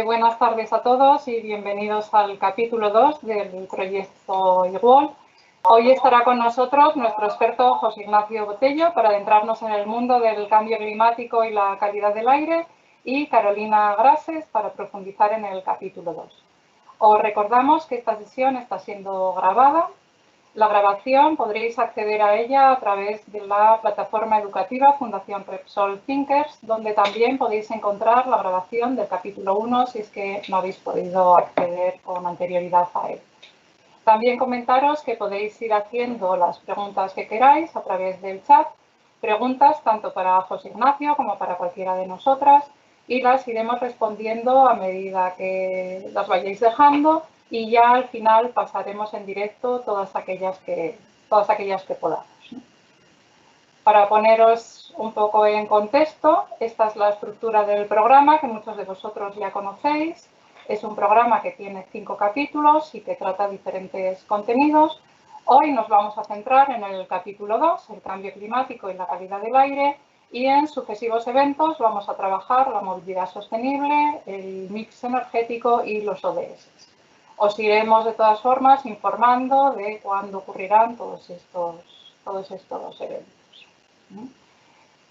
Buenas tardes a todos y bienvenidos al capítulo 2 del proyecto Igual. Hoy estará con nosotros nuestro experto José Ignacio Botello para adentrarnos en el mundo del cambio climático y la calidad del aire, y Carolina Grases para profundizar en el capítulo 2. Os recordamos que esta sesión está siendo grabada. La grabación podréis acceder a ella a través de la plataforma educativa Fundación Repsol Thinkers, donde también podéis encontrar la grabación del capítulo 1 si es que no habéis podido acceder con anterioridad a él. También comentaros que podéis ir haciendo las preguntas que queráis a través del chat, preguntas tanto para José Ignacio como para cualquiera de nosotras, y las iremos respondiendo a medida que las vayáis dejando. Y ya al final pasaremos en directo todas aquellas que podamos. Para poneros un poco en contexto, esta es la estructura del programa que muchos de vosotros ya conocéis. Es un programa que tiene 5 capítulos y que trata diferentes contenidos. Hoy nos vamos a centrar en el capítulo 2, el cambio climático y la calidad del aire, y en sucesivos eventos vamos a trabajar la movilidad sostenible, el mix energético y los ODS. Os iremos de todas formas informando de cuándo ocurrirán todos estos eventos.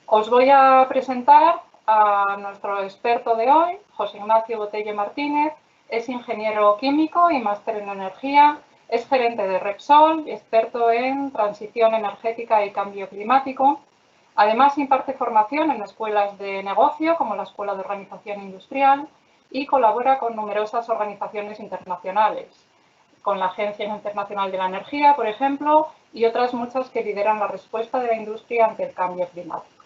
Os voy a presentar a nuestro experto de hoy, José Ignacio Botello Martínez. Es ingeniero químico y máster en energía, es gerente de Repsol, experto en transición energética y cambio climático. Además, imparte formación en escuelas de negocio como la Escuela de Organización Industrial, y colabora con numerosas organizaciones internacionales, con la Agencia Internacional de la Energía, por ejemplo, y otras muchas que lideran la respuesta de la industria ante el cambio climático.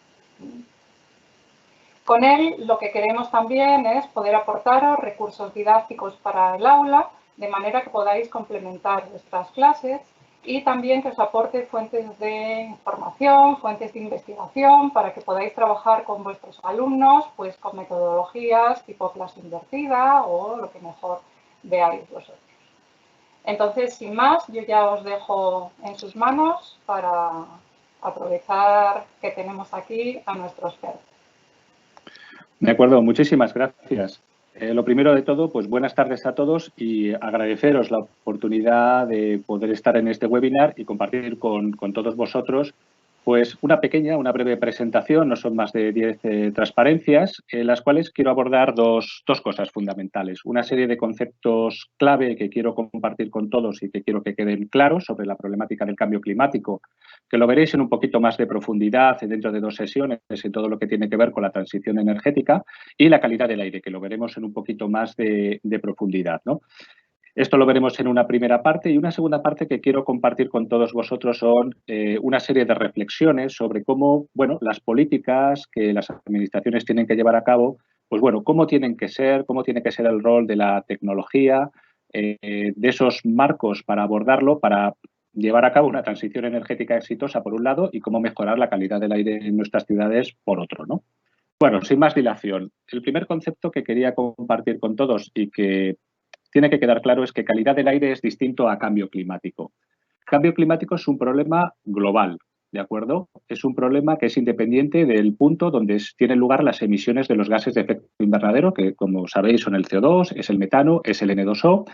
Con él lo que queremos también es poder aportaros recursos didácticos para el aula, de manera que podáis complementar vuestras clases, y también que os aporte fuentes de información, fuentes de investigación, para que podáis trabajar con vuestros alumnos, pues con metodologías tipo clase invertida o lo que mejor veáis vosotros. Entonces, sin más, yo ya os dejo en sus manos para aprovechar que tenemos aquí a nuestro experto. De acuerdo, muchísimas gracias. Lo primero de todo, pues buenas tardes a todos y agradeceros la oportunidad de poder estar en este webinar y compartir con todos vosotros pues una breve presentación, no son más de 10 transparencias, en las cuales quiero abordar dos cosas fundamentales. Una serie de conceptos clave que quiero compartir con todos y que quiero que queden claros sobre la problemática del cambio climático, que lo veréis en un poquito más de profundidad dentro de 2 sesiones en todo lo que tiene que ver con la transición energética, y la calidad del aire, que lo veremos en un poquito más de profundidad, ¿no? Esto lo veremos en una primera parte, y una segunda parte que quiero compartir con todos vosotros son una serie de reflexiones sobre cómo, bueno, las políticas que las administraciones tienen que llevar a cabo, pues bueno, cómo tiene que ser el rol de la tecnología, de esos marcos para abordarlo, para llevar a cabo una transición energética exitosa por un lado, y cómo mejorar la calidad del aire en nuestras ciudades por otro, ¿no? Bueno, sin más dilación, el primer concepto que quería compartir con todos y que tiene que quedar claro es que calidad del aire es distinto a cambio climático. Cambio climático es un problema global, ¿de acuerdo? Es un problema que es independiente del punto donde tienen lugar las emisiones de los gases de efecto invernadero, que como sabéis son el CO2, es el metano, es el N2O,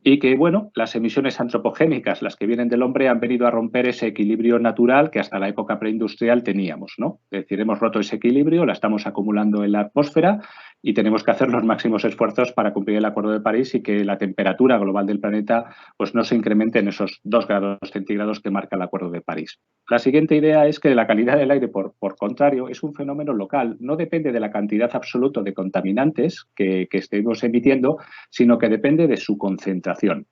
y que, bueno, las emisiones antropogénicas, las que vienen del hombre, han venido a romper ese equilibrio natural que hasta la época preindustrial teníamos, ¿no? Es decir, hemos roto ese equilibrio, la estamos acumulando en la atmósfera y tenemos que hacer los máximos esfuerzos para cumplir el Acuerdo de París y que la temperatura global del planeta pues no se incremente en esos 2 grados centígrados que marca el Acuerdo de París. La siguiente idea es que la calidad del aire, por contrario, es un fenómeno local. No depende de la cantidad absoluta de contaminantes que estemos emitiendo, sino que depende de su concentración.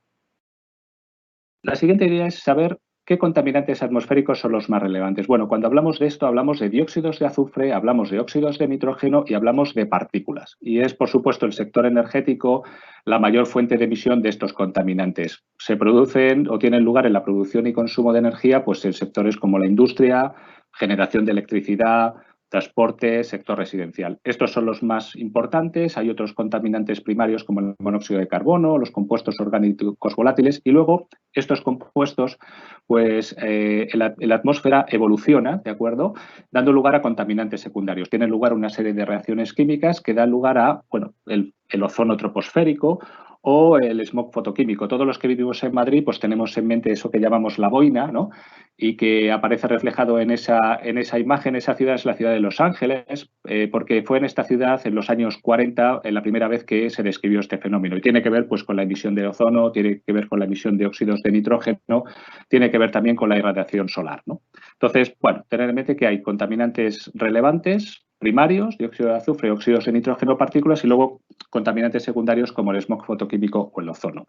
La siguiente idea es saber qué contaminantes atmosféricos son los más relevantes. Bueno, cuando hablamos de esto, hablamos de dióxidos de azufre, hablamos de óxidos de nitrógeno y hablamos de partículas. Y es, por supuesto, el sector energético la mayor fuente de emisión de estos contaminantes. Se producen o tienen lugar en la producción y consumo de energía pues en sectores como la industria, generación de electricidad, transporte, sector residencial. Estos son los más importantes. Hay otros contaminantes primarios como el monóxido de carbono, los compuestos orgánicos volátiles y luego estos compuestos, pues en la atmósfera evoluciona, ¿de acuerdo? Dando lugar a contaminantes secundarios. Tienen lugar una serie de reacciones químicas que dan lugar a, bueno, el ozono troposférico o el smog fotoquímico. Todos los que vivimos en Madrid pues tenemos en mente eso que llamamos la boina, ¿no? Y que aparece reflejado en esa imagen. Esa ciudad es la ciudad de Los Ángeles, porque fue en esta ciudad en los años 40 la primera vez que se describió este fenómeno. Y tiene que ver pues con la emisión de ozono, tiene que ver con la emisión de óxidos de nitrógeno, tiene que ver también con la irradiación solar, ¿no? Entonces, bueno, tener en mente que hay contaminantes relevantes primarios, dióxido de azufre, óxidos de nitrógeno, partículas y luego contaminantes secundarios como el smog fotoquímico o el ozono.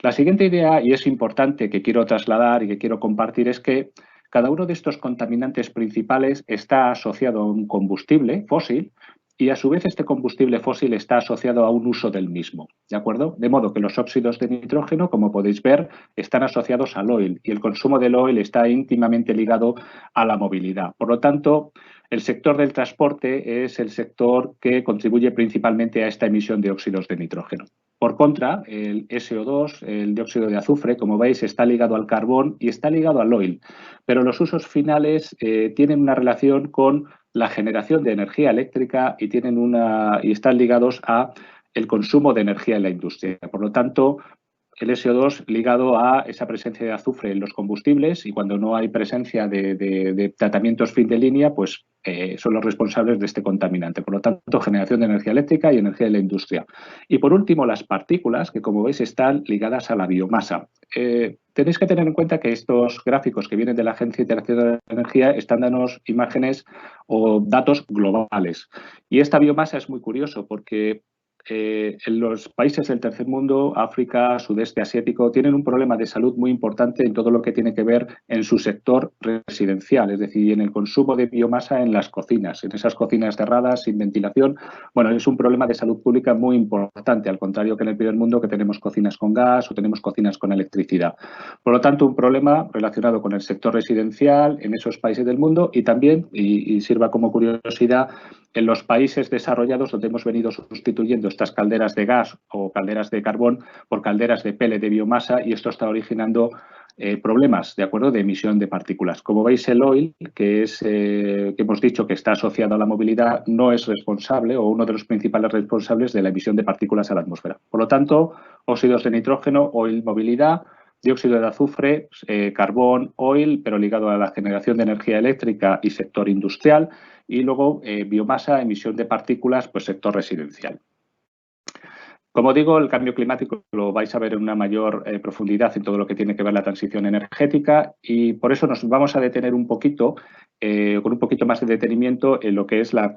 La siguiente idea, y es importante que quiero trasladar y que quiero compartir, es que cada uno de estos contaminantes principales está asociado a un combustible fósil y a su vez este combustible fósil está asociado a un uso del mismo, ¿de acuerdo? De modo que los óxidos de nitrógeno, como podéis ver, están asociados al oil y el consumo del oil está íntimamente ligado a la movilidad. Por lo tanto, el sector del transporte es el sector que contribuye principalmente a esta emisión de óxidos de nitrógeno. Por contra, el SO2, el dióxido de azufre, como veis, está ligado al carbón y está ligado al oil, pero los usos finales tienen una relación con la generación de energía eléctrica y están ligados a el consumo de energía en la industria. Por lo tanto, el SO2 ligado a esa presencia de azufre en los combustibles y cuando no hay presencia de tratamientos fin de línea, pues son los responsables de este contaminante. Por lo tanto, generación de energía eléctrica y energía en la industria. Y por último, las partículas, que como veis están ligadas a la biomasa. Tenéis que tener en cuenta que estos gráficos que vienen de la Agencia Internacional de Energía están dándonos imágenes o datos globales. Y esta biomasa es muy curioso porque en los países del tercer mundo, África, sudeste asiático, tienen un problema de salud muy importante en todo lo que tiene que ver en su sector residencial, es decir, en el consumo de biomasa en las cocinas, en esas cocinas cerradas, sin ventilación. Bueno, es un problema de salud pública muy importante, al contrario que en el primer mundo que tenemos cocinas con gas o tenemos cocinas con electricidad. Por lo tanto, un problema relacionado con el sector residencial en esos países del mundo y también, y sirva como curiosidad, en los países desarrollados donde hemos venido sustituyendo estas calderas de gas o calderas de carbón por calderas de pellet de biomasa y esto está originando problemas, ¿de acuerdo?, de emisión de partículas. Como veis, el oil, que hemos dicho que está asociado a la movilidad, no es responsable o uno de los principales responsables de la emisión de partículas a la atmósfera. Por lo tanto, óxidos de nitrógeno, oil, movilidad, dióxido de azufre, carbón, oil, pero ligado a la generación de energía eléctrica y sector industrial, y luego biomasa, emisión de partículas, pues sector residencial. Como digo, el cambio climático lo vais a ver en una mayor profundidad en todo lo que tiene que ver la transición energética y por eso nos vamos a detener un poquito, con un poquito más de detenimiento en lo que es la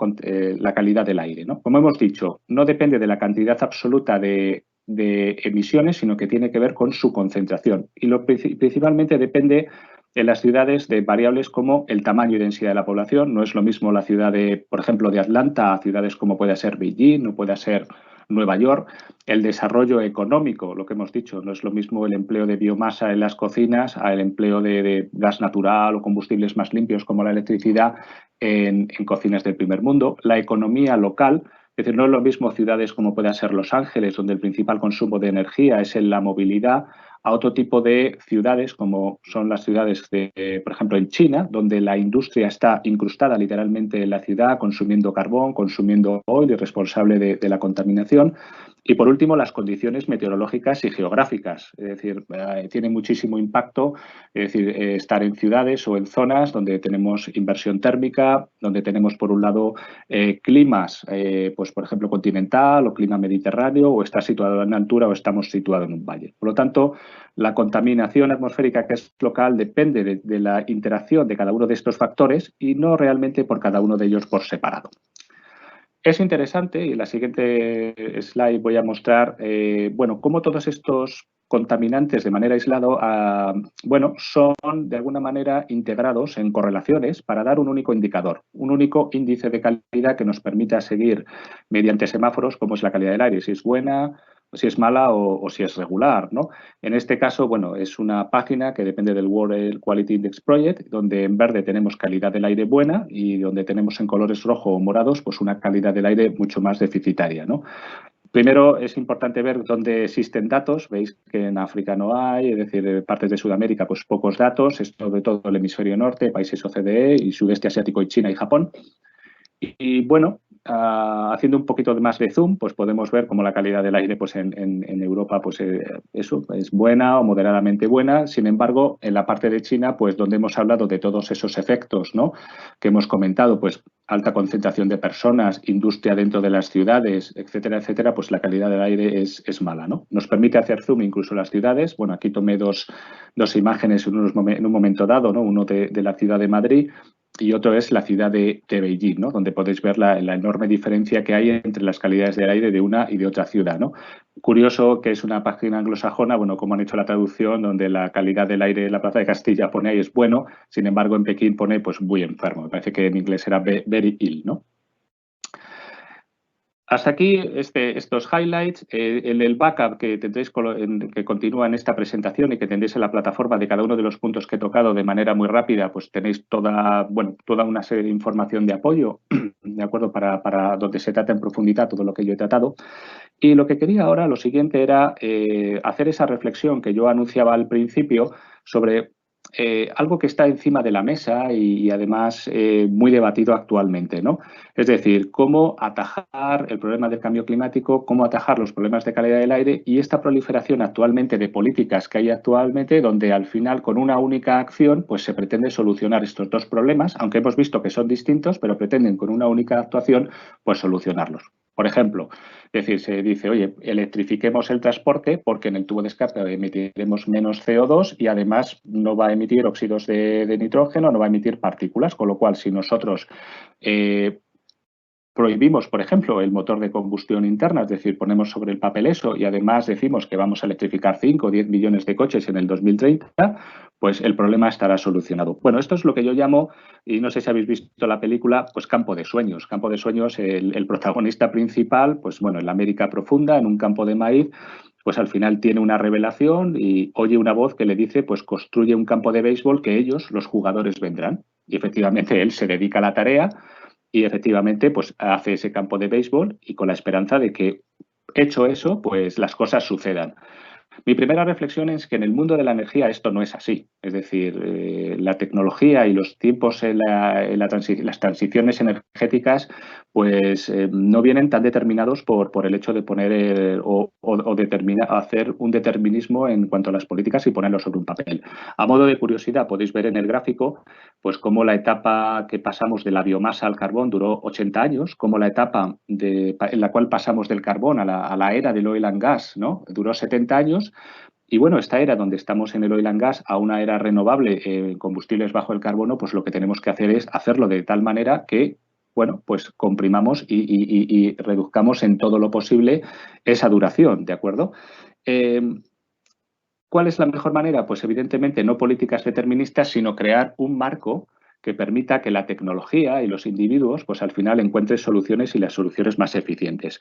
calidad del aire, ¿no? Como hemos dicho, no depende de la cantidad absoluta de emisiones, sino que tiene que ver con su concentración. Y principalmente depende en las ciudades de variables como el tamaño y densidad de la población. No es lo mismo la ciudad por ejemplo, de Atlanta a ciudades como puede ser Beijing o puede ser Nueva York. El desarrollo económico, lo que hemos dicho, no es lo mismo el empleo de biomasa en las cocinas al empleo de gas natural o combustibles más limpios como la electricidad en cocinas del primer mundo. La economía local, es decir, no es lo mismo ciudades como pueda ser Los Ángeles, donde el principal consumo de energía es en la movilidad, a otro tipo de ciudades como son las ciudades, por ejemplo, en China, donde la industria está incrustada literalmente en la ciudad, consumiendo carbón, consumiendo oil y responsable de la contaminación. Y por último, las condiciones meteorológicas y geográficas. Es decir, tiene muchísimo impacto, es decir, estar en ciudades o en zonas donde tenemos inversión térmica, donde tenemos, por un lado, climas, pues por ejemplo, continental o clima mediterráneo, o está situado en altura o estamos situados en un valle. Por lo tanto, la contaminación atmosférica que es local depende de la interacción de cada uno de estos factores y no realmente por cada uno de ellos por separado. Es interesante, y en la siguiente slide voy a mostrar, bueno, cómo todos estos contaminantes de manera aislada, bueno, son de alguna manera integrados en correlaciones para dar un único indicador, un único índice de calidad que nos permita seguir mediante semáforos cómo es la calidad del aire, si es buena, si es mala o si es regular, ¿no? En este caso, bueno, es una página que depende del World Air Quality Index Project, donde en verde tenemos calidad del aire buena y donde tenemos en colores rojo o morados, pues una calidad del aire mucho más deficitaria, ¿no? Primero, es importante ver dónde existen datos. Veis que en África no hay, es decir, en partes de Sudamérica, pues pocos datos, es sobre todo el hemisferio norte, países OCDE y sudeste asiático y China y Japón. Y bueno, haciendo un poquito más de zoom, pues podemos ver cómo la calidad del aire pues en Europa pues eso es buena o moderadamente buena. Sin embargo, en la parte de China, pues donde hemos hablado de todos esos efectos, ¿no?, que hemos comentado, pues alta concentración de personas, industria dentro de las ciudades, etcétera, etcétera, pues la calidad del aire es mala, ¿no? Nos permite hacer zoom incluso en las ciudades. Bueno, aquí tomé dos imágenes en un momento dado, ¿no? Uno de la ciudad de Madrid y otro es la ciudad de Beijing, ¿no?, donde podéis ver la enorme diferencia que hay entre las calidades del aire de una y de otra ciudad, ¿no? Curioso que es una página anglosajona, bueno, como han hecho la traducción, donde la calidad del aire en la Plaza de Castilla pone ahí es bueno, sin embargo en Pekín pone pues muy enfermo. Me parece que en inglés era very ill, ¿no? Hasta aquí estos highlights. En el backup que tendréis que continúa en esta presentación y que tendréis en la plataforma de cada uno de los puntos que he tocado de manera muy rápida, pues tenéis toda una serie de información de apoyo, ¿de acuerdo? Para donde se trata en profundidad todo lo que yo he tratado. Y lo que quería ahora, lo siguiente, era hacer esa reflexión que yo anunciaba al principio sobre algo que está encima de la mesa y además muy debatido actualmente, ¿no? Es decir, cómo atajar el problema del cambio climático, cómo atajar los problemas de calidad del aire y esta proliferación actualmente de políticas que hay actualmente, donde al final con una única acción pues se pretende solucionar estos dos problemas, aunque hemos visto que son distintos, pero pretenden con una única actuación pues solucionarlos. Por ejemplo, es decir, se dice, oye, electrifiquemos el transporte porque en el tubo de escape emitiremos menos CO2 y además no va a emitir óxidos de nitrógeno, no va a emitir partículas, con lo cual si nosotros prohibimos, por ejemplo, el motor de combustión interna, es decir, ponemos sobre el papel eso y además decimos que vamos a electrificar 5 o 10 millones de coches en el 2030, pues el problema estará solucionado. Bueno, esto es lo que yo llamo, y no sé si habéis visto la película, pues campo de sueños. Campo de sueños, el protagonista principal, pues bueno, en la América profunda, en un campo de maíz, pues al final tiene una revelación y oye una voz que le dice, pues construye un campo de béisbol que ellos, los jugadores, vendrán. Y efectivamente él se dedica a la tarea y efectivamente pues hace ese campo de béisbol y con la esperanza de que, hecho eso, pues las cosas sucedan. Mi primera reflexión es que en el mundo de la energía esto no es así. Es decir, la tecnología y los tiempos las transiciones energéticas pues no vienen tan determinados por el hecho de poner hacer un determinismo en cuanto a las políticas y ponerlo sobre un papel. A modo de curiosidad, podéis ver en el gráfico pues cómo la etapa que pasamos de la biomasa al carbón duró 80 años, cómo la etapa en la cual pasamos del carbón a la era del oil and gas, ¿no?, duró 70 años. Y bueno, esta era donde estamos en el oil and gas a una era renovable en combustibles bajo el carbono, pues lo que tenemos que hacer es hacerlo de tal manera que, bueno, pues comprimamos y reduzcamos en todo lo posible esa duración, ¿de acuerdo? ¿Cuál es la mejor manera? Pues evidentemente no políticas deterministas, sino crear un marco que permita que la tecnología y los individuos pues al final encuentren soluciones y las soluciones más eficientes.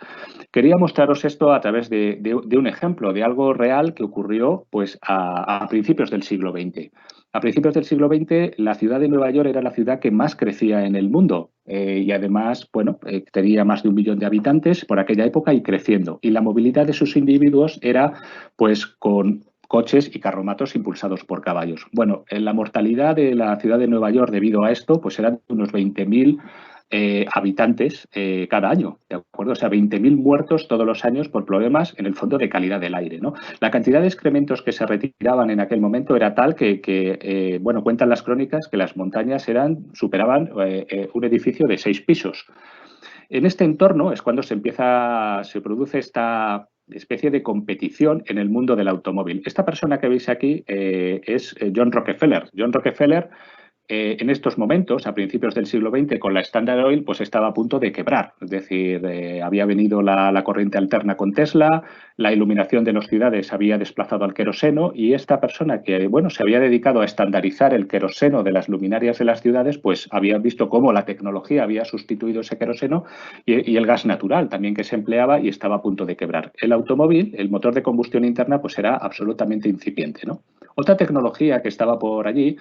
Quería mostraros esto a través de un ejemplo, de algo real que ocurrió pues a principios del siglo XX. A principios del siglo XX la ciudad de Nueva York era la ciudad que más crecía en el mundo y además bueno, tenía más de 1 millón de habitantes por aquella época y creciendo. Y la movilidad de sus individuos era pues con coches y carromatos impulsados por caballos. Bueno, la mortalidad de la ciudad de Nueva York debido a esto pues eran unos 20.000 habitantes cada año, ¿de acuerdo? O sea, 20.000 muertos todos los años por problemas, en el fondo, de calidad del aire, ¿no? La cantidad de excrementos que se retiraban en aquel momento era tal que bueno, cuentan las crónicas que las montañas superaban un edificio de 6 pisos. En este entorno es cuando se produce esta especie de competición en el mundo del automóvil. Esta persona que veis aquí es John Rockefeller. John Rockefeller en estos momentos, a principios del siglo XX, con la Standard Oil, pues estaba a punto de quebrar. Es decir, había venido la corriente alterna con Tesla, la iluminación de las ciudades había desplazado al queroseno y esta persona que, bueno, se había dedicado a estandarizar el queroseno de las luminarias de las ciudades, pues había visto cómo la tecnología había sustituido ese queroseno y el gas natural también que se empleaba y estaba a punto de quebrar. El automóvil, el motor de combustión interna, pues era absolutamente incipiente, ¿no? Otra tecnología que estaba por allí,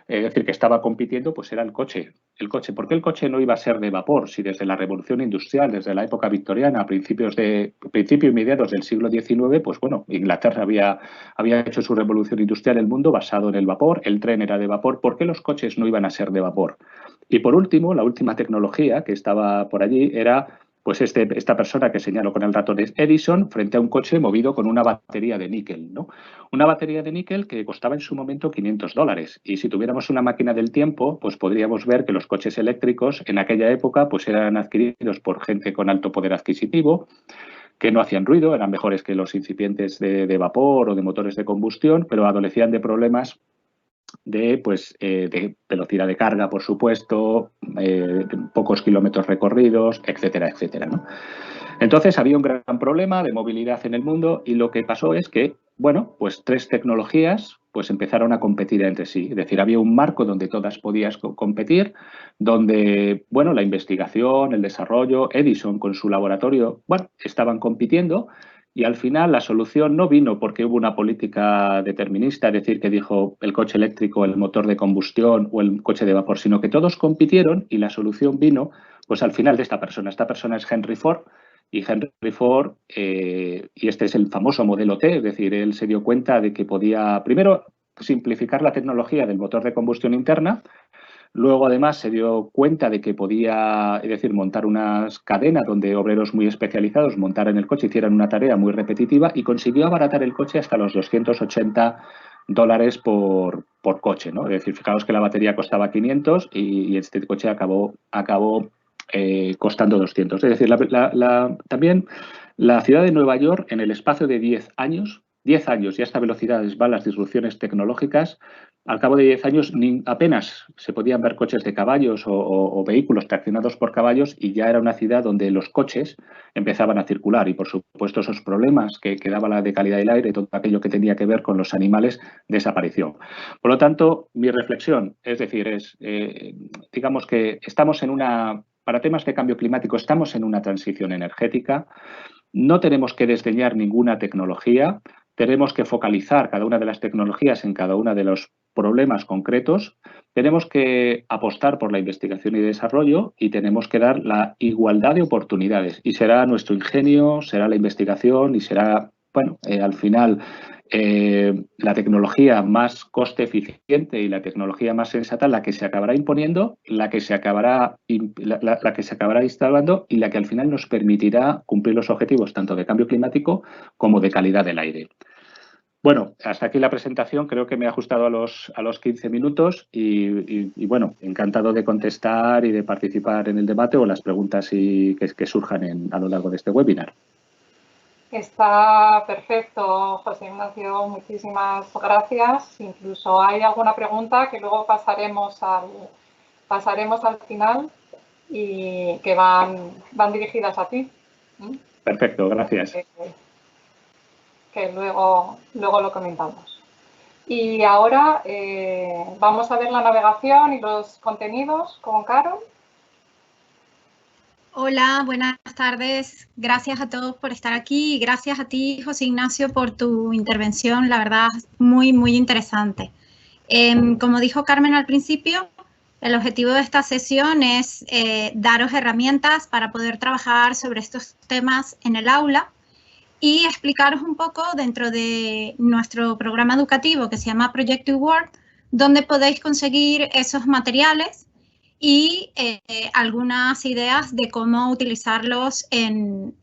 es decir, que estaba compitiendo, pues era el coche. El coche. ¿Por qué el coche no iba a ser de vapor? Si desde la revolución industrial, desde la época victoriana, a principio y mediados del siglo XIX, pues bueno, Inglaterra había hecho su revolución industrial, el mundo basado en el vapor, el tren era de vapor. ¿Por qué los coches no iban a ser de vapor? Y por último, la última tecnología que estaba por allí era pues esta persona que señaló con el ratón es Edison frente a un coche movido con una batería de níquel, ¿no? Una batería de níquel que costaba en su momento $500. Y si tuviéramos una máquina del tiempo, pues podríamos ver que los coches eléctricos en aquella época pues eran adquiridos por gente con alto poder adquisitivo, que no hacían ruido, eran mejores que los incipientes de vapor o de motores de combustión, pero adolecían de problemas de velocidad de carga, por supuesto, pocos kilómetros recorridos, etcétera, etcétera, ¿no? Entonces había un gran problema de movilidad en el mundo y lo que pasó es que, bueno, pues tres tecnologías pues empezaron a competir entre sí. Es decir, había un marco donde todas podían competir, donde, bueno, la investigación, el desarrollo, Edison con su laboratorio, bueno, estaban compitiendo. Y al final la solución no vino porque hubo una política determinista, es decir, que dijo el coche eléctrico, el motor de combustión o el coche de vapor, sino que todos compitieron y la solución vino pues al final de esta persona. Esta persona es Henry Ford y Henry Ford, y este es el famoso modelo T, es decir, él se dio cuenta de que podía, primero, simplificar la tecnología del motor de combustión interna. Luego, además, se dio cuenta de que podía, es decir, montar unas cadenas donde obreros muy especializados montaran el coche, hicieran una tarea muy repetitiva y consiguió abaratar el coche hasta los $280 por coche, ¿no? Es decir, fijaos que la batería costaba 500 y este coche acabó costando 200. Es decir, también la ciudad de Nueva York, en el espacio de 10 años, y a esta velocidad van las disrupciones tecnológicas, al cabo de 10 años apenas se podían ver coches de caballos o vehículos traccionados por caballos y ya era una ciudad donde los coches empezaban a circular y, por supuesto, esos problemas que daba la de calidad del aire, todo aquello que tenía que ver con los animales, desapareció. Por lo tanto, mi reflexión, es decir, digamos que estamos para temas de cambio climático, estamos en una transición energética. No tenemos que desdeñar ninguna tecnología, tenemos que focalizar cada una de las tecnologías en cada uno de los problemas concretos, tenemos que apostar por la investigación y desarrollo y tenemos que dar la igualdad de oportunidades. Y será nuestro ingenio, será la investigación y será, bueno, al final la tecnología más coste eficiente y la tecnología más sensata la que se acabará imponiendo, la que se acabará instalando y la que al final nos permitirá cumplir los objetivos tanto de cambio climático como de calidad del aire. Bueno, hasta aquí la presentación. Creo que me he ajustado a los 15 minutos y bueno, encantado de contestar y de participar en el debate o las preguntas que surjan a lo largo de este webinar. Está perfecto, José Ignacio, muchísimas gracias. Incluso hay alguna pregunta que luego pasaremos al final y que van dirigidas a ti. Perfecto, gracias. Que luego lo comentamos. Y ahora vamos a ver la navegación y los contenidos con Carol. Hola, buenas tardes. Gracias a todos por estar aquí y gracias a ti, José Ignacio, por tu intervención. La verdad, muy, muy interesante. Como dijo Carmen al principio, el objetivo de esta sesión es daros herramientas para poder trabajar sobre estos temas en el aula y explicaros un poco dentro de nuestro programa educativo que se llama Projective World, donde podéis conseguir esos materiales y algunas ideas de cómo utilizarlos en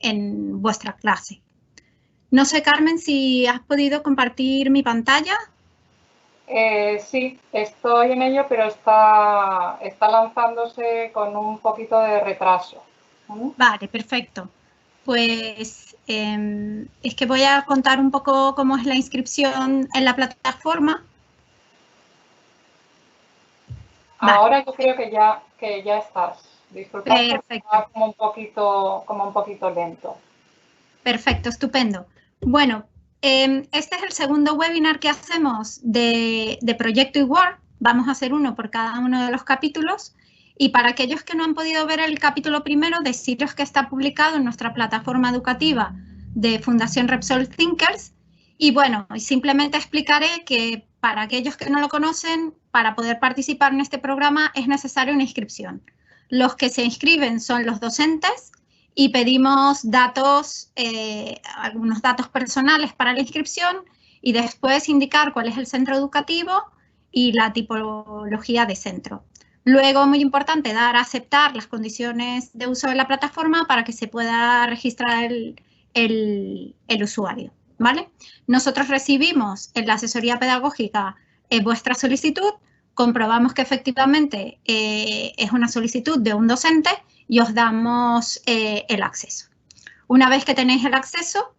vuestra clase. No sé, Carmen, si has podido compartir mi pantalla. Sí, estoy en ello, pero está lanzándose con un poquito de retraso. Vale, perfecto. Pues es que voy a contar un poco cómo es la inscripción en la plataforma. Ahora yo creo que ya estás. Disculpad, Perfecto. está como un poquito lento. Perfecto, estupendo. Bueno, este es el segundo webinar que hacemos de Proyecto eWorld. Vamos a hacer uno por cada uno de los capítulos. Y para aquellos que no han podido ver el capítulo primero, deciros que está publicado en nuestra plataforma educativa de Fundación Repsol Thinkers. Y bueno, simplemente explicaré que para aquellos que no lo conocen, para poder participar en este programa es necesaria una inscripción. Los que se inscriben son los docentes y pedimos datos, algunos datos personales para la inscripción y después indicar cuál es el centro educativo y la tipología de centro. Luego, muy importante, dar a aceptar las condiciones de uso de la plataforma para que se pueda registrar el usuario, ¿vale? Nosotros recibimos en la asesoría pedagógica vuestra solicitud, comprobamos que efectivamente es una solicitud de un docente y os damos el acceso. Una vez que tenéis el acceso,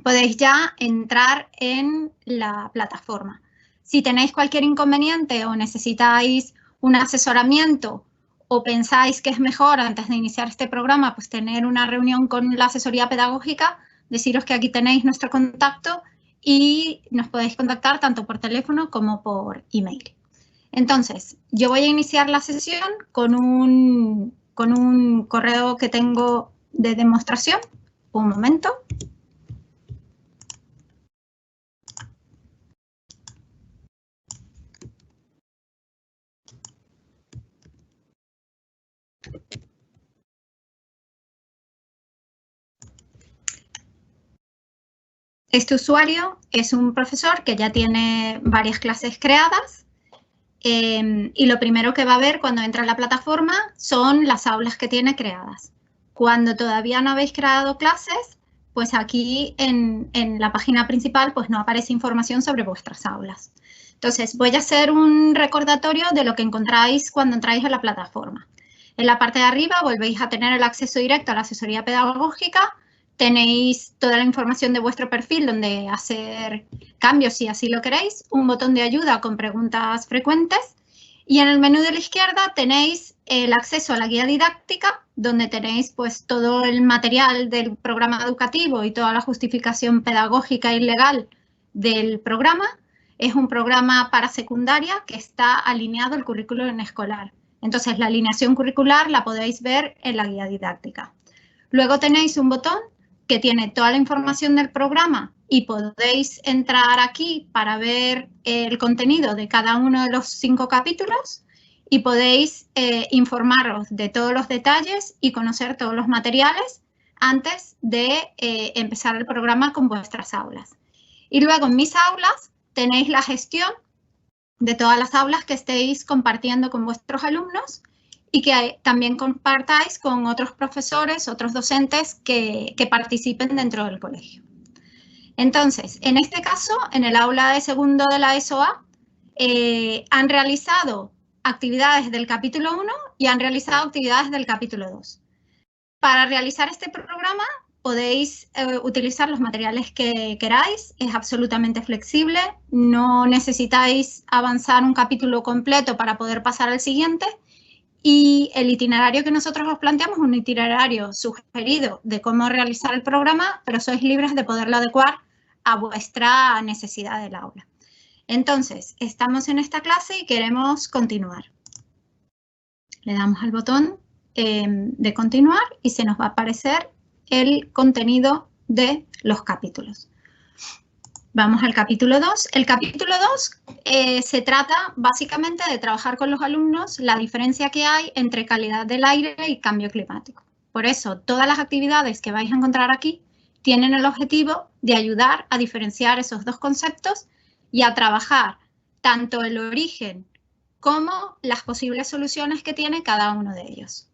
podéis ya entrar en la plataforma. Si tenéis cualquier inconveniente o necesitáis un asesoramiento o pensáis que es mejor antes de iniciar este programa, pues tener una reunión con la asesoría pedagógica, deciros que aquí tenéis nuestro contacto y nos podéis contactar tanto por teléfono como por email. Entonces, yo voy a iniciar la sesión con un correo que tengo de demostración. Un momento. Este usuario es un profesor que ya tiene varias clases creadas y lo primero que va a ver cuando entra a la plataforma son las aulas que tiene creadas. Cuando todavía no habéis creado clases, pues aquí en la página principal pues no aparece información sobre vuestras aulas. Entonces voy a hacer un recordatorio de lo que encontráis cuando entráis a la plataforma. En la parte de arriba volvéis a tener el acceso directo a la asesoría pedagógica. Tenéis toda la información de vuestro perfil donde hacer cambios si así lo queréis, un botón de ayuda con preguntas frecuentes y en el menú de la izquierda tenéis el acceso a la guía didáctica donde tenéis pues todo el material del programa educativo y toda la justificación pedagógica y legal del programa. Es un programa para secundaria que está alineado al currículum escolar. Entonces la alineación curricular la podéis ver en la guía didáctica. Luego tenéis un botón que tiene toda la información del programa y podéis entrar aquí para ver el contenido de cada uno de los 5 capítulos y podéis informaros de todos los detalles y conocer todos los materiales antes de empezar el programa con vuestras aulas. Y luego en mis aulas tenéis la gestión de todas las aulas que estéis compartiendo con vuestros alumnos y que también compartáis con otros profesores, otros docentes que participen dentro del colegio. Entonces, en este caso, en el aula de segundo de la ESOA, han realizado actividades del capítulo 1 y han realizado actividades del capítulo 2. Para realizar este programa podéis utilizar los materiales que queráis, es absolutamente flexible, no necesitáis avanzar un capítulo completo para poder pasar al siguiente. Y el itinerario que nosotros os planteamos es un itinerario sugerido de cómo realizar el programa, pero sois libres de poderlo adecuar a vuestra necesidad del aula. Entonces, estamos en esta clase y queremos continuar. Le damos al botón de continuar y se nos va a aparecer el contenido de los capítulos. Vamos al capítulo 2. El capítulo 2 se trata básicamente de trabajar con los alumnos la diferencia que hay entre calidad del aire y cambio climático. Por eso, todas las actividades que vais a encontrar aquí tienen el objetivo de ayudar a diferenciar esos dos conceptos y a trabajar tanto el origen como las posibles soluciones que tiene cada uno de ellos.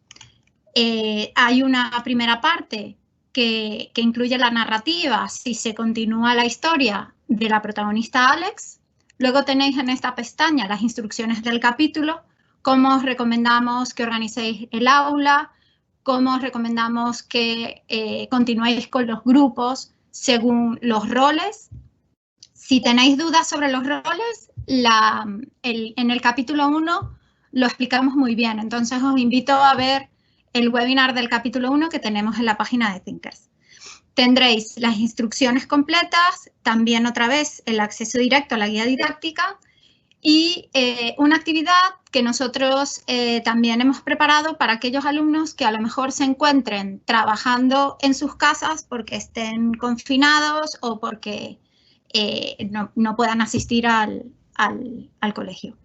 Hay una primera parte que incluye la narrativa, si se continúa la historia de la protagonista Alex. Luego tenéis en esta pestaña las instrucciones del capítulo, cómo os recomendamos que organicéis el aula, cómo os recomendamos que continuéis con los grupos según los roles. Si tenéis dudas sobre los roles, en el capítulo 1 lo explicamos muy bien. Entonces, os invito a ver el webinar del capítulo 1 que tenemos en la página de Thinkers. Tendréis las instrucciones completas, también otra vez el acceso directo a la guía didáctica y una actividad que nosotros también hemos preparado para aquellos alumnos que a lo mejor se encuentren trabajando en sus casas porque estén confinados o porque no puedan asistir al colegio.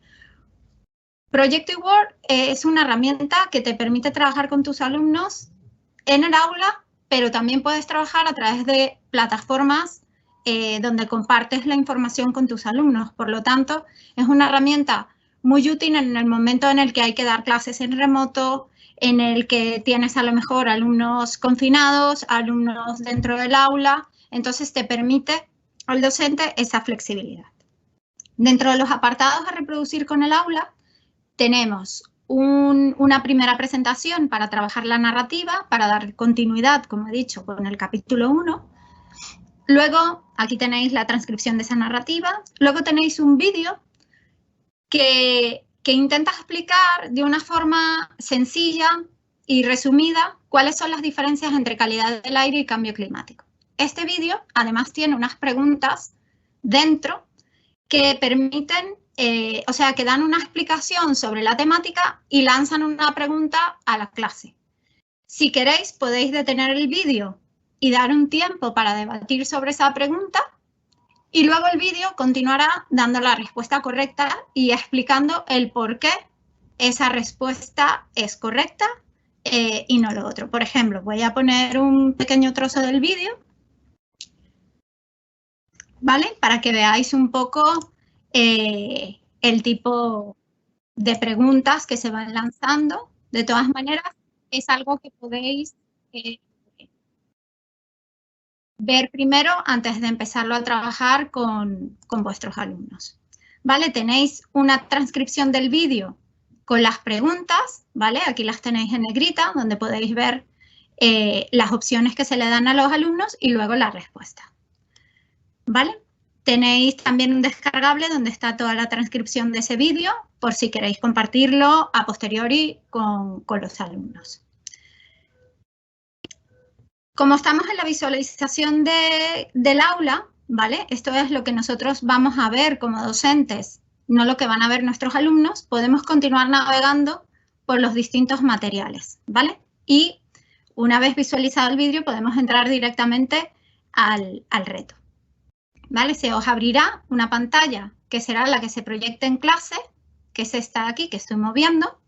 Project eWorld es una herramienta que te permite trabajar con tus alumnos en el aula, pero también puedes trabajar a través de plataformas donde compartes la información con tus alumnos. Por lo tanto, es una herramienta muy útil en el momento en el que hay que dar clases en remoto, en el que tienes a lo mejor alumnos confinados, alumnos dentro del aula. Entonces, te permite al docente esa flexibilidad. Dentro de los apartados a reproducir con el aula, tenemos una primera presentación para trabajar la narrativa, para dar continuidad, como he dicho, con el capítulo 1. Luego, aquí tenéis la transcripción de esa narrativa. Luego tenéis un vídeo que intenta explicar de una forma sencilla y resumida cuáles son las diferencias entre calidad del aire y cambio climático. Este vídeo, además, tiene unas preguntas dentro que permiten, que dan una explicación sobre la temática y lanzan una pregunta a la clase. Si queréis, podéis detener el vídeo y dar un tiempo para debatir sobre esa pregunta y luego el vídeo continuará dando la respuesta correcta y explicando el por qué esa respuesta es correcta y no lo otro. Por ejemplo, voy a poner un pequeño trozo del vídeo, ¿vale? Para que veáis un poco el tipo de preguntas que se van lanzando. De todas maneras, es algo que podéis ver primero antes de empezarlo a trabajar con vuestros alumnos. ¿Vale? Tenéis una transcripción del vídeo con las preguntas, ¿vale? Aquí las tenéis en negrita, donde podéis ver las opciones que se le dan a los alumnos y luego la respuesta. ¿Vale? Tenéis también un descargable donde está toda la transcripción de ese vídeo, por si queréis compartirlo a posteriori con los alumnos. Como estamos en la visualización del aula, ¿vale? Esto es lo que nosotros vamos a ver como docentes, no lo que van a ver nuestros alumnos. Podemos continuar navegando por los distintos materiales, ¿vale? Y una vez visualizado el vídeo, podemos entrar directamente al reto, ¿vale? Se os abrirá una pantalla que será la que se proyecte en clase, que es esta de aquí que estoy moviendo,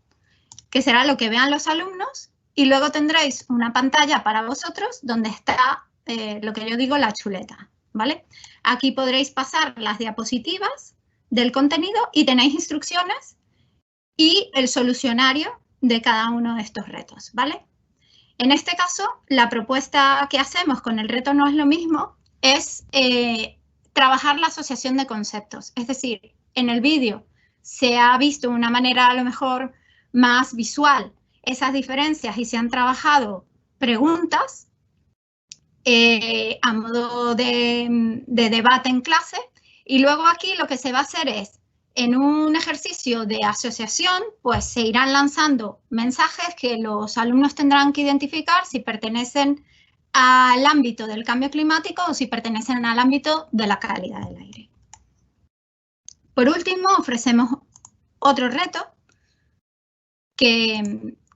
que será lo que vean los alumnos. Y luego tendréis una pantalla para vosotros donde está lo que yo digo, la chuleta, ¿vale? Aquí podréis pasar las diapositivas del contenido y tenéis instrucciones y el solucionario de cada uno de estos retos, ¿vale? En este caso, la propuesta que hacemos con el reto no es lo mismo, es trabajar la asociación de conceptos. Es decir, en el vídeo se ha visto de una manera a lo mejor más visual esas diferencias y se han trabajado preguntas a modo de debate en clase y luego aquí lo que se va a hacer es, en un ejercicio de asociación, pues se irán lanzando mensajes que los alumnos tendrán que identificar si pertenecen al ámbito del cambio climático o si pertenecen al ámbito de la calidad del aire. Por último, ofrecemos otro reto que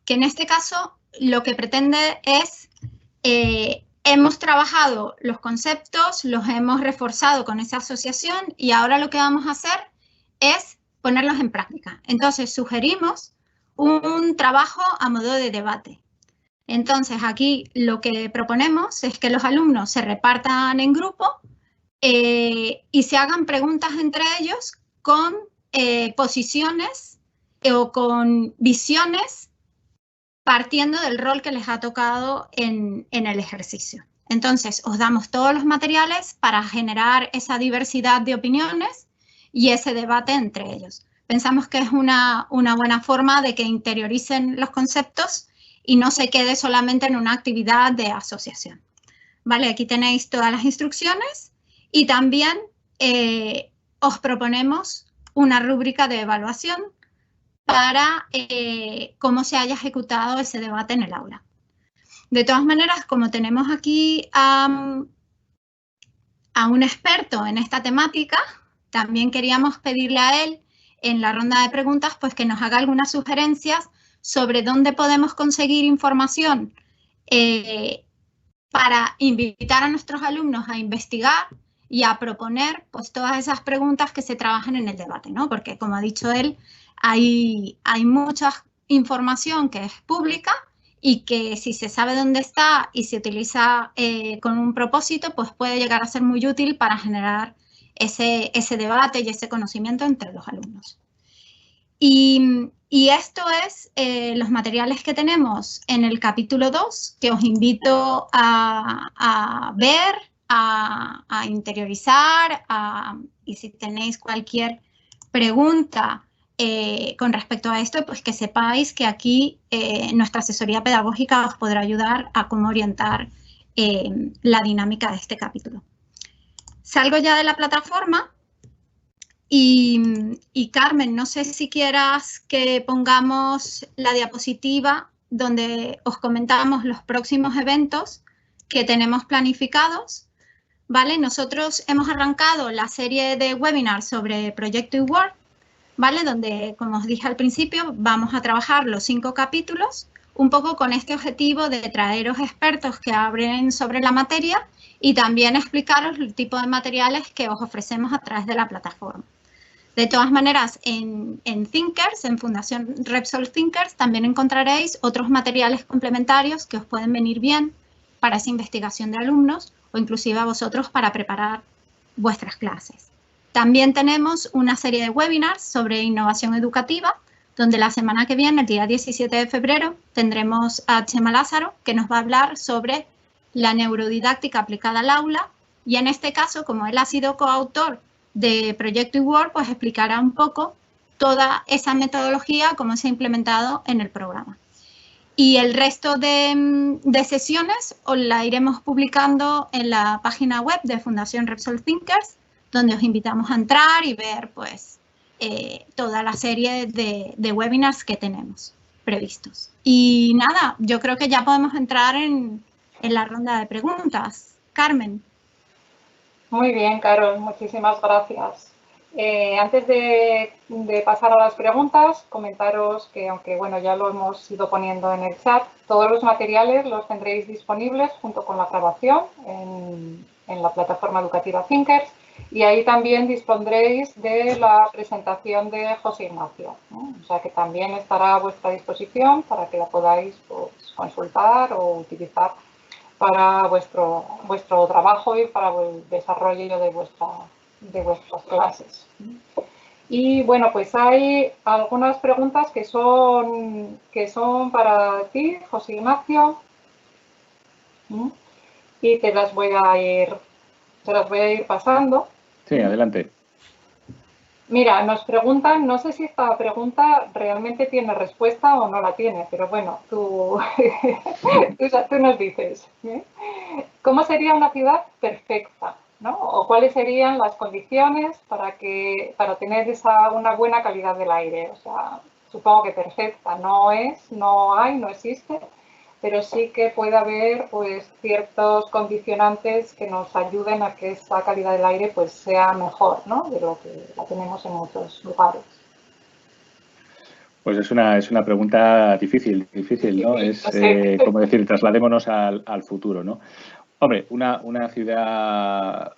en este caso lo que pretende es, hemos trabajado los conceptos, los hemos reforzado con esa asociación y ahora lo que vamos a hacer es ponerlos en práctica. Entonces, sugerimos un trabajo a modo de debate. Entonces, aquí lo que proponemos es que los alumnos se repartan en grupo y se hagan preguntas entre ellos con posiciones o con visiones partiendo del rol que les ha tocado en el ejercicio. Entonces, os damos todos los materiales para generar esa diversidad de opiniones y ese debate entre ellos. Pensamos que es una buena forma de que interioricen los conceptos y no se quede solamente en una actividad de asociación. Vale, aquí tenéis todas las instrucciones y también os proponemos una rúbrica de evaluación para cómo se haya ejecutado ese debate en el aula. De todas maneras, como tenemos aquí a un experto en esta temática, también queríamos pedirle a él en la ronda de preguntas pues que nos haga algunas sugerencias sobre dónde podemos conseguir información para invitar a nuestros alumnos a investigar y a proponer pues todas esas preguntas que se trabajan en el debate, ¿no? Porque como ha dicho él, hay mucha información que es pública y que si se sabe dónde está y se utiliza con un propósito, pues puede llegar a ser muy útil para generar ese debate y ese conocimiento entre los alumnos. Y esto es los materiales que tenemos en el capítulo 2, que os invito a ver, a interiorizar, y si tenéis cualquier pregunta con respecto a esto, pues que sepáis que aquí nuestra asesoría pedagógica os podrá ayudar a cómo orientar la dinámica de este capítulo. Salgo ya de la plataforma y Carmen, no sé si quieras que pongamos la diapositiva donde os comentamos los próximos eventos que tenemos planificados, ¿vale? Nosotros hemos arrancado la serie de webinars sobre Proyecto eWorld, ¿vale? Donde, como os dije al principio, vamos a trabajar los 5 capítulos, un poco con este objetivo de traeros expertos que hablen sobre la materia y también explicaros el tipo de materiales que os ofrecemos a través de la plataforma. De todas maneras, en Thinkers, en Fundación Repsol Thinkers, también encontraréis otros materiales complementarios que os pueden venir bien para esa investigación de alumnos o inclusive a vosotros para preparar vuestras clases. También tenemos una serie de webinars sobre innovación educativa, donde la semana que viene, el día 17 de febrero, tendremos a Chema Lázaro, que nos va a hablar sobre la neurodidáctica aplicada al aula. Y en este caso, como él ha sido coautor de Proyecto eWorld, pues explicará un poco toda esa metodología, cómo se ha implementado en el programa. Y el resto de sesiones os la iremos publicando en la página web de Fundación Repsol Thinkers, donde os invitamos a entrar y ver pues toda la serie de webinars que tenemos previstos. Y nada, yo creo que ya podemos entrar en la ronda de preguntas. Carmen. Muy bien, Carol, muchísimas gracias. Antes de pasar a las preguntas, comentaros que, aunque bueno, ya lo hemos ido poniendo en el chat, todos los materiales los tendréis disponibles junto con la grabación en la plataforma educativa Thinkers, y ahí también dispondréis de la presentación de José Ignacio, ¿no? O sea que también estará a vuestra disposición para que la podáis pues, consultar o utilizar para vuestro trabajo y para el desarrollo de vuestras clases. Y bueno, pues hay algunas preguntas que son para ti, José Ignacio, y te las voy a ir pasando. Sí, adelante. Mira, nos preguntan, no sé si esta pregunta realmente tiene respuesta o no la tiene, pero bueno, tú nos dices, ¿eh? ¿Cómo sería una ciudad perfecta, ¿no? O cuáles serían las condiciones para tener una buena calidad del aire? O sea, supongo que perfecta no existe, pero sí que puede haber pues ciertos condicionantes que nos ayuden a que esa calidad del aire pues sea mejor, ¿no? De lo que la tenemos en muchos lugares. Pues es una pregunta difícil, ¿no? Es como decir, trasladémonos al futuro, ¿no? Hombre, una ciudad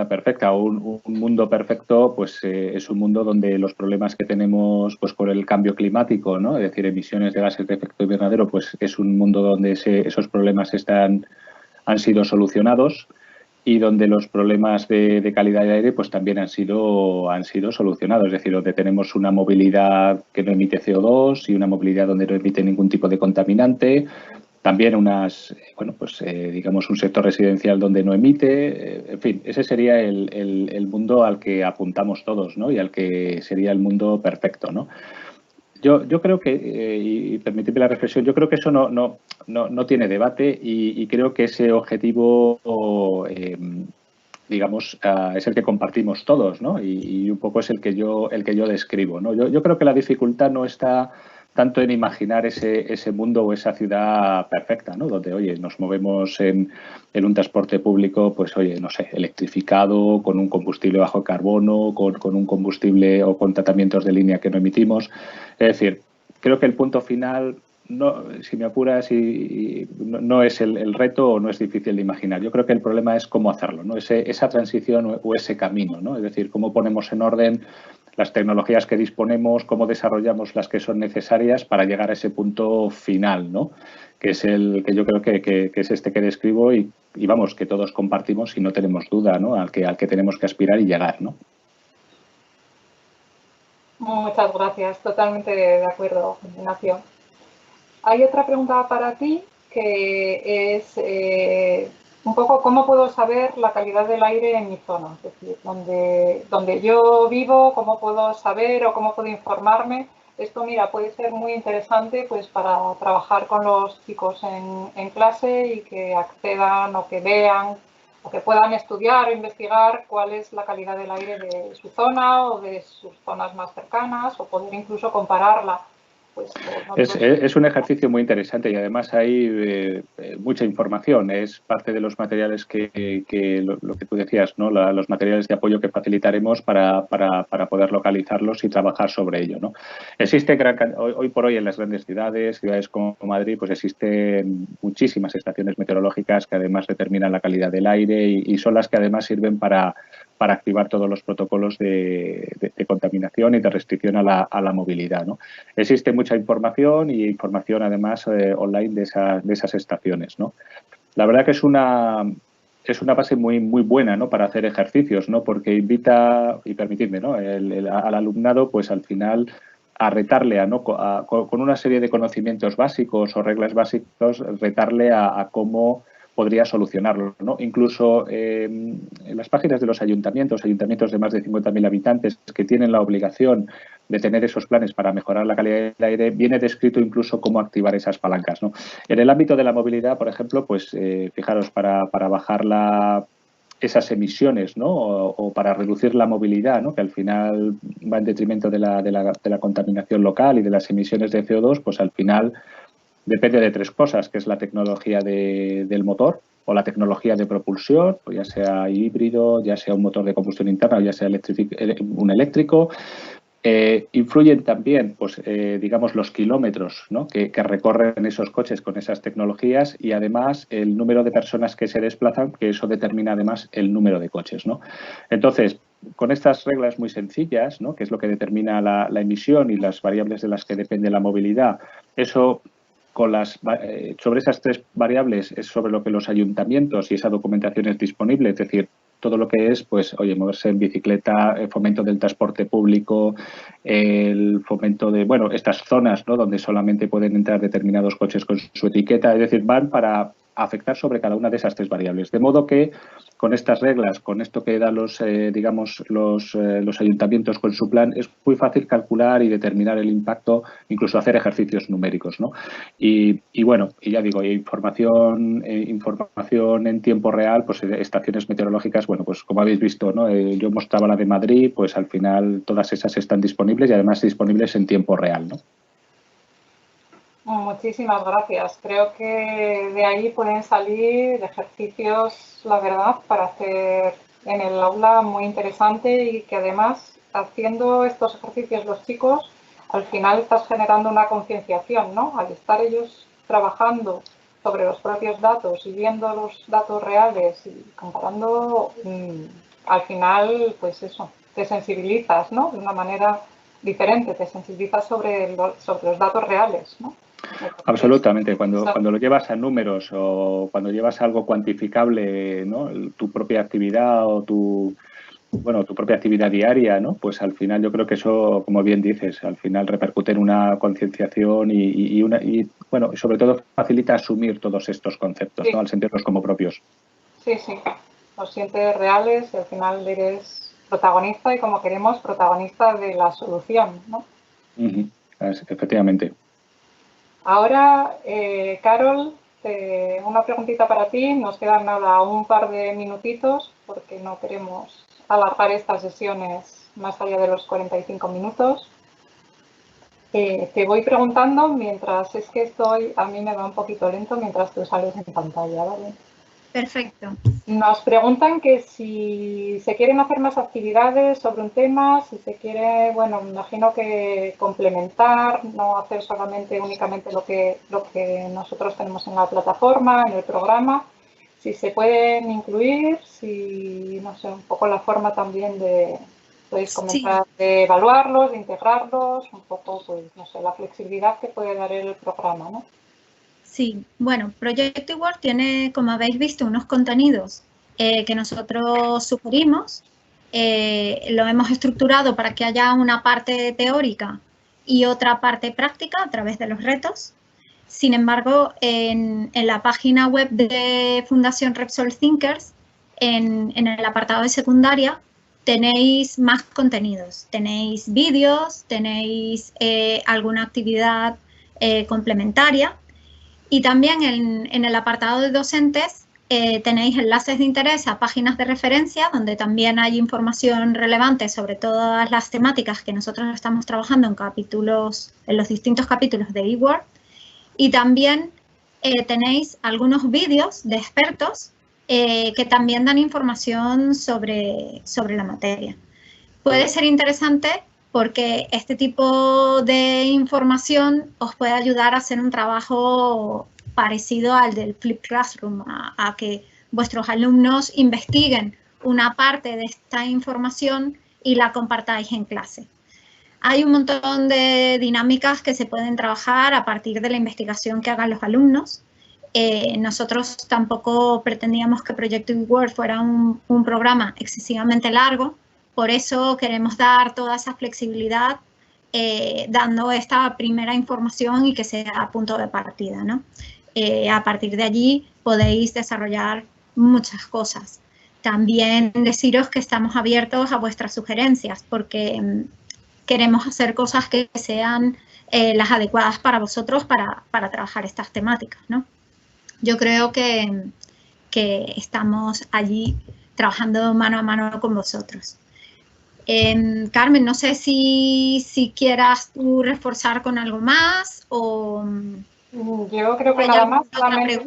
perfecta o un mundo perfecto, pues es un mundo donde los problemas que tenemos pues por el cambio climático, ¿no? Es decir, emisiones de gases de efecto invernadero, pues es un mundo donde esos problemas han sido solucionados y donde los problemas de calidad de aire pues también han sido solucionados. Es decir, donde tenemos una movilidad que no emite CO2 y una movilidad donde no emite ningún tipo de contaminante. También digamos un sector residencial donde no emite, en fin, ese sería el mundo al que apuntamos todos, ¿no? Y al que sería el mundo perfecto, ¿no? Yo creo que, y permitidme la reflexión, yo creo que eso no tiene debate y creo que ese objetivo digamos, es el que compartimos todos, ¿no? Y un poco es el que yo describo, ¿no? Yo creo que la dificultad no está tanto en imaginar ese mundo o esa ciudad perfecta, ¿no? Donde, oye, nos movemos en un transporte público, pues, oye, no sé, electrificado, con un combustible bajo carbono, con un combustible o con tratamientos de línea que no emitimos. Es decir, creo que el punto final, no, si me apuras, no es el reto o no es difícil de imaginar. Yo creo que el problema es cómo hacerlo, ¿no? Esa transición o ese camino, ¿no? Es decir, cómo ponemos en orden las tecnologías que disponemos, cómo desarrollamos las que son necesarias para llegar a ese punto final, ¿no? Que es el que yo creo que es este que describo y vamos, que todos compartimos y no tenemos duda, ¿no? Al que tenemos que aspirar y llegar, ¿no? Muchas gracias, totalmente de acuerdo, Ignacio. Hay otra pregunta para ti que es un poco cómo puedo saber la calidad del aire en mi zona, es decir, donde yo vivo, cómo puedo saber o cómo puedo informarme. Esto, mira, puede ser muy interesante pues para trabajar con los chicos en clase y que accedan o que vean o que puedan estudiar o investigar cuál es la calidad del aire de su zona o de sus zonas más cercanas o poder incluso compararla. Pues, es un ejercicio muy interesante y además hay mucha información. Es parte de los materiales lo que tú decías, ¿no? Los materiales de apoyo que facilitaremos para poder localizarlos y trabajar sobre ello, ¿no? Existe hoy por hoy en las grandes ciudades como Madrid, pues existen muchísimas estaciones meteorológicas que además determinan la calidad del aire y son las que además sirven para activar todos los protocolos de contaminación y de restricción a la movilidad, ¿no? Existe mucha información y información además online de esas estaciones, ¿no? La verdad que es una base muy buena, ¿no? Para hacer ejercicios, ¿no? Porque invita, y permitidme, ¿no? Al alumnado, pues al final a retarle con una serie de conocimientos básicos o reglas básicos, retarle a cómo podría solucionarlo, ¿no? Incluso en las páginas de los ayuntamientos de más de 50.000 habitantes que tienen la obligación de tener esos planes para mejorar la calidad del aire, viene descrito incluso cómo activar esas palancas, ¿no? En el ámbito de la movilidad, por ejemplo, pues fijaros, para bajar esas emisiones, ¿no? O para reducir la movilidad, ¿no? Que al final va en detrimento de la contaminación local y de las emisiones de CO2, pues al final depende de tres cosas, que es la tecnología del motor o la tecnología de propulsión, pues ya sea híbrido, ya sea un motor de combustión interna o ya sea un eléctrico. Influyen también, pues, digamos, los kilómetros, ¿no? que recorren esos coches con esas tecnologías y además el número de personas que se desplazan, que eso determina además el número de coches, ¿no? Entonces, con estas reglas muy sencillas, ¿no? Que es lo que determina la emisión y las variables de las que depende la movilidad, eso sobre esas tres variables es sobre lo que los ayuntamientos y esa documentación es disponible, es decir, todo lo que es, pues, oye, moverse en bicicleta, el fomento del transporte público, el fomento de, bueno, estas zonas, ¿no? Donde solamente pueden entrar determinados coches con su etiqueta, es decir, van para afectar sobre cada una de esas tres variables. De modo que con estas reglas, con esto que dan los ayuntamientos con su plan, es muy fácil calcular y determinar el impacto, incluso hacer ejercicios numéricos, ¿no? Y bueno, y ya digo, información en tiempo real, pues estaciones meteorológicas, bueno, pues como habéis visto, ¿no? Yo mostraba la de Madrid, pues al final todas esas están disponibles y además disponibles en tiempo real, ¿no? Muchísimas gracias. Creo que de ahí pueden salir ejercicios, la verdad, para hacer en el aula muy interesante y que además, haciendo estos ejercicios los chicos, al final estás generando una concienciación, ¿no? Al estar ellos trabajando sobre los propios datos y viendo los datos reales y comparando, al final, pues eso, te sensibilizas, ¿no? De una manera diferente, te sensibilizas sobre los datos reales, ¿no? Absolutamente. Cuando lo llevas a números o cuando llevas algo cuantificable, ¿no? Tu propia actividad o tu propia actividad diaria, ¿no? Pues al final yo creo que eso, como bien dices, al final repercute en una concienciación y bueno, sobre todo facilita asumir todos estos conceptos, sí, ¿no? Al sentirlos como propios. Sí, sí. Los sientes reales y al final eres protagonista y, como queremos, protagonista de la solución, ¿no? Efectivamente. Ahora, Carol, una preguntita para ti. Nos quedan nada, un par de minutitos porque no queremos alargar estas sesiones más allá de los 45 minutos. Te voy preguntando mientras, es que a mí me va un poquito lento mientras tú sales en pantalla, ¿vale? Perfecto. Nos preguntan que si se quieren hacer más actividades sobre un tema, si se quiere, bueno, me imagino que complementar, no hacer solamente únicamente lo que nosotros tenemos en la plataforma, en el programa, si se pueden incluir, si, no sé, un poco la forma también de, podéis comentar, de evaluarlos, de integrarlos, un poco, pues, no sé, la flexibilidad que puede dar el programa, ¿no? Sí, bueno, Proyecto eWorld tiene, como habéis visto, unos contenidos que nosotros sugerimos. Lo hemos estructurado para que haya una parte teórica y otra parte práctica a través de los retos. Sin embargo, en la página web de Fundación Repsol Thinkers, en el apartado de secundaria, tenéis más contenidos. Tenéis vídeos, tenéis alguna actividad complementaria. Y también en el apartado de docentes tenéis enlaces de interés a páginas de referencia donde también hay información relevante sobre todas las temáticas que nosotros estamos trabajando en los distintos capítulos de eWorld. Y también tenéis algunos vídeos de expertos que también dan información sobre la materia. Puede ser interesante porque este tipo de información os puede ayudar a hacer un trabajo parecido al del Flip Classroom, a que vuestros alumnos investiguen una parte de esta información y la compartáis en clase. Hay un montón de dinámicas que se pueden trabajar a partir de la investigación que hagan los alumnos. Nosotros tampoco pretendíamos que Proyecto eWorld fuera un programa excesivamente largo, por eso queremos dar toda esa flexibilidad dando esta primera información y que sea punto de partida, ¿no? A partir de allí podéis desarrollar muchas cosas. También deciros que estamos abiertos a vuestras sugerencias porque queremos hacer cosas que sean las adecuadas para vosotros para trabajar estas temáticas, ¿no? Yo creo que estamos allí trabajando mano a mano con vosotros. Carmen, no sé si quieras tú reforzar con algo más o... Yo creo que nada más, solamente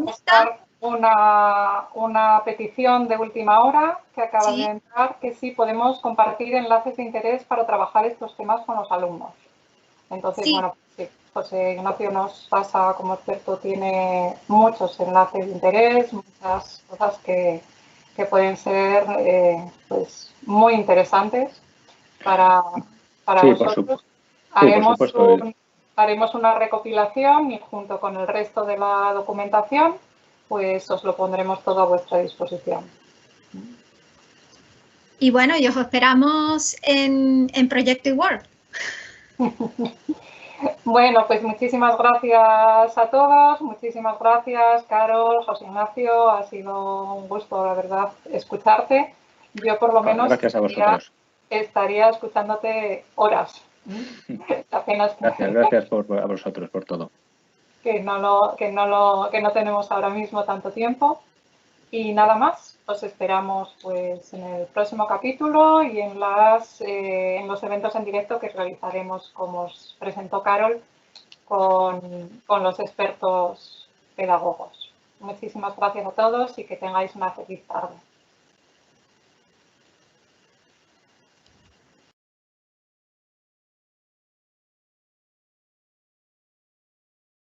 una petición de última hora que acaba de entrar, que sí podemos compartir enlaces de interés para trabajar estos temas con los alumnos. Entonces, bueno, sí, José Ignacio nos pasa como experto, tiene muchos enlaces de interés, muchas cosas que pueden ser pues muy interesantes para vosotros. Haremos una recopilación y junto con el resto de la documentación, pues os lo pondremos todo a vuestra disposición. Y bueno, y os esperamos en Proyecto eWorld. Bueno, pues muchísimas gracias a todos, muchísimas gracias, Carol, José Ignacio, ha sido un gusto, la verdad, escucharte. Yo por lo menos gracias a vosotros. Estaría escuchándote horas. Apenas gracias a vosotros por todo. Que no tenemos ahora mismo tanto tiempo. Y nada más, os esperamos pues en el próximo capítulo y en los eventos en directo que realizaremos, como os presentó Carol, con los expertos pedagogos. Muchísimas gracias a todos y que tengáis una feliz tarde.